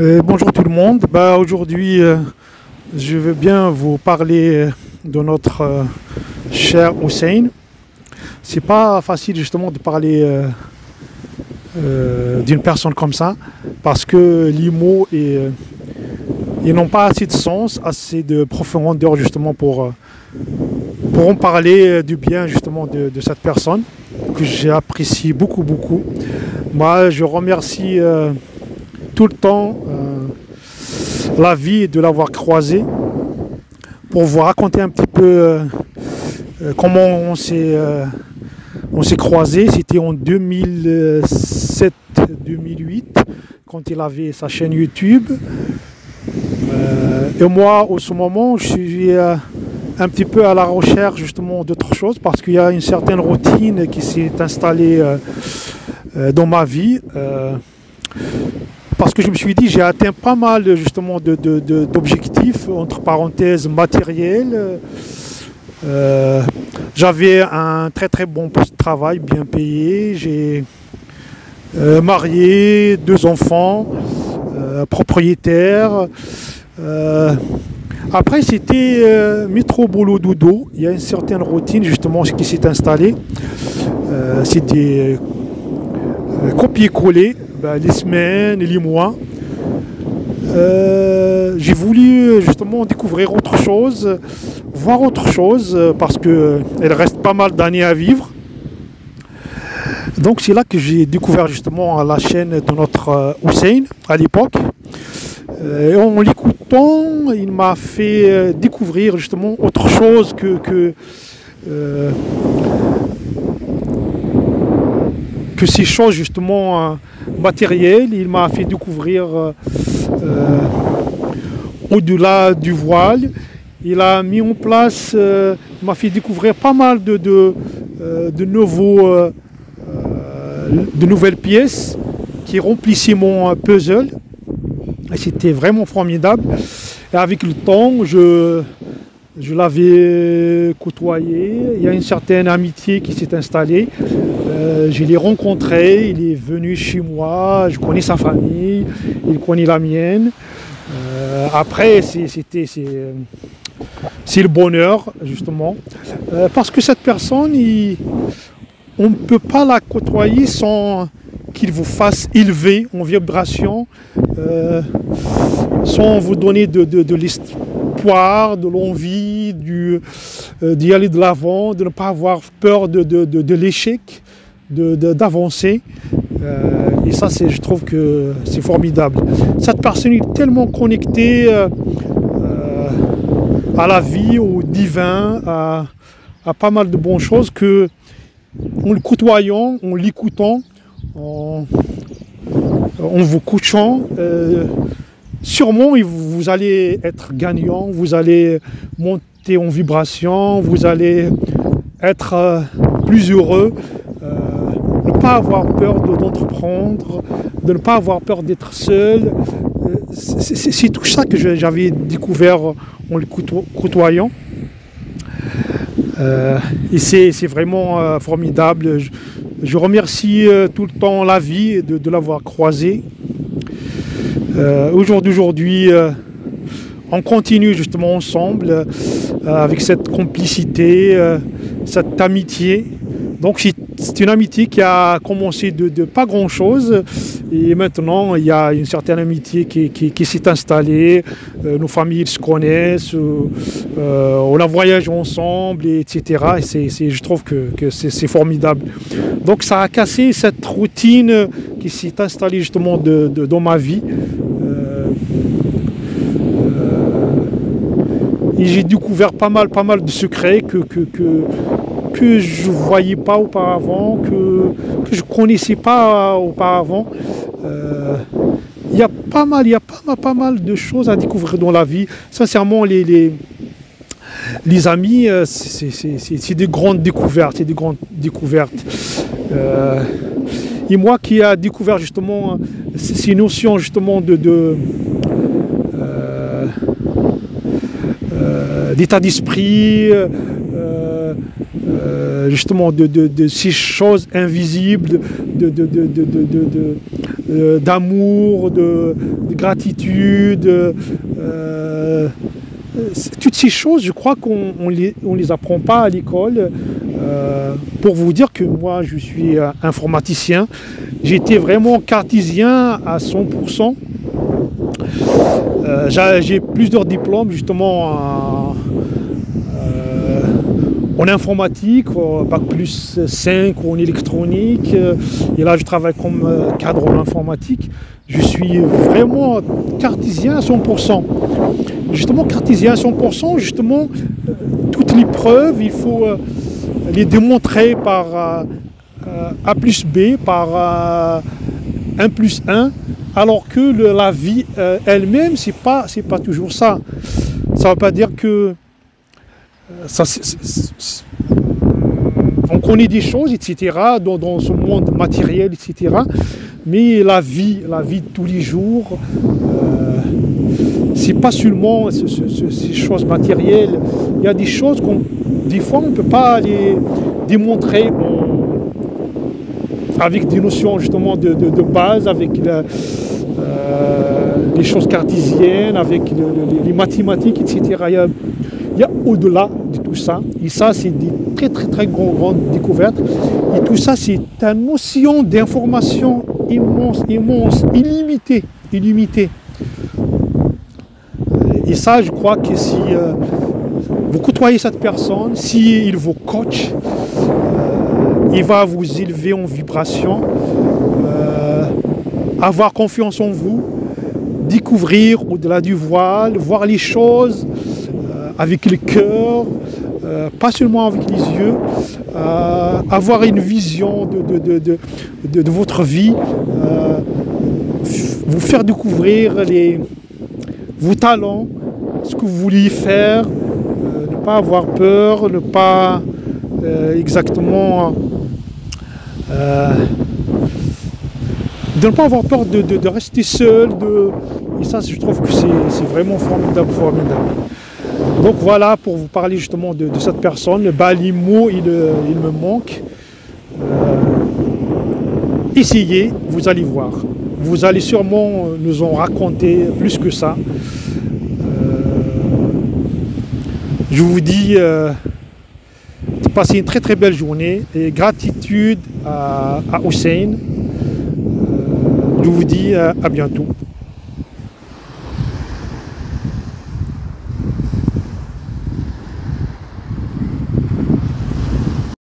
Bonjour tout le monde. Aujourd'hui, je veux bien vous parler de notre cher Hussein. C'est pas facile justement de parler d'une personne comme ça parce que les mots ils n'ont pas assez de sens, assez de profondeur justement pour en parler du bien justement de cette personne que j'apprécie beaucoup beaucoup. Moi, je remercie tout le temps la vie de l'avoir croisé pour vous raconter un petit peu comment on s'est croisé. C'était en 2007-2008 quand il avait sa chaîne YouTube. Et moi, au ce moment, je suis un petit peu à la recherche justement d'autre chose parce qu'il y a une certaine routine qui s'est installée dans ma vie. Parce que je me suis dit, j'ai atteint pas mal justement d'objectifs, entre parenthèses, matériels. J'avais un très très bon poste de travail, bien payé. J'ai marié, 2 enfants, propriétaire. Après, c'était métro, boulot, dodo. Il y a une certaine routine justement qui s'est installée. C'était copier-coller. Les semaines, les mois. J'ai voulu justement découvrir autre chose, voir autre chose, parce qu'il reste pas mal d'années à vivre. Donc c'est là que j'ai découvert justement la chaîne de notre Hussein à l'époque. Et en l'écoutant, il m'a fait découvrir justement autre chose que ces choses justement matérielles. Il m'a fait découvrir au-delà du voile. Il a mis en place, il m'a fait découvrir pas mal de nouvelles pièces qui remplissaient mon puzzle. C'était vraiment formidable. Et avec le temps, je l'avais côtoyé. Il y a une certaine amitié qui s'est installée. Je l'ai rencontré, il est venu chez moi, je connais sa famille, il connaît la mienne. Après, c'est le bonheur, justement. Parce que cette personne, on ne peut pas la côtoyer sans qu'il vous fasse élever en vibration, sans vous donner de l'espoir, de l'envie, d'y aller de l'avant, de ne pas avoir peur de l'échec, d'avancer. Et ça, je trouve que c'est formidable. Cette personne est tellement connectée à la vie, au divin, à pas mal de bonnes choses que, en le côtoyant, en l'écoutant, en vous couchant, sûrement vous allez être gagnant, vous allez monter en vibration, vous allez être plus heureux, ne pas avoir peur d'entreprendre, de ne pas avoir peur d'être seul. C'est tout ça que j'avais découvert en le côtoyant. Et c'est vraiment formidable. Je remercie tout le temps la vie de l'avoir croisé. Aujourd'hui, on continue justement ensemble avec cette complicité, cette amitié. Donc c'est une amitié qui a commencé de pas grand chose et maintenant il y a une certaine amitié qui s'est installée, nos familles se connaissent, on a voyagé ensemble, etc. Et je trouve que c'est formidable. Donc ça a cassé cette routine qui s'est installée justement dans ma vie. Et j'ai découvert pas mal de secrets que je ne voyais pas auparavant, que je ne connaissais pas auparavant. Il y a pas mal de choses à découvrir dans la vie. Sincèrement, les amis, c'est des grandes découvertes. Et moi qui ai découvert justement ces notions justement d'état d'esprit, justement de ces choses invisibles, d'amour, de gratitude. Toutes ces choses, je crois qu'on les apprend pas à l'école. Pour vous dire que moi, je suis informaticien. J'étais vraiment cartésien à 100%. J'ai plusieurs diplômes justement en informatique, bac plus 5 en électronique, et là je travaille comme cadre en informatique. Je suis vraiment cartésien à 100%. Justement cartésien à 100%, justement toutes les preuves, il faut les démontrer par A plus B, par 1 plus 1, alors que la vie elle-même, c'est pas toujours ça. Ça ne veut pas dire que on connaît des choses, etc., dans ce monde matériel, etc., mais la vie de tous les jours, c'est pas seulement ces choses matérielles. Il y a des choses des fois on ne peut pas les démontrer avec des notions justement de base, avec les choses cartésiennes, avec les mathématiques, etc. Il y a au-delà de tout ça, et ça c'est des très grandes découvertes, et tout ça c'est une notion d'information immense, illimitée. Et ça, je crois que si vous côtoyez cette personne, si il vous coach, il va vous élever en vibration, avoir confiance en vous, découvrir au-delà du voile, voir les choses avec le cœur, pas seulement avec les yeux, avoir une vision de votre vie, vous faire découvrir vos talents, ce que vous vouliez faire, ne pas avoir peur, ne pas exactement de ne pas avoir peur de rester seul, et ça je trouve que c'est vraiment formidable. Donc voilà, pour vous parler justement de cette personne, les mots il me manque. Essayez, vous allez voir. Vous allez sûrement nous en raconter plus que ça. Je vous dis, passez une très belle journée et gratitude à Hussein. Je vous dis à bientôt.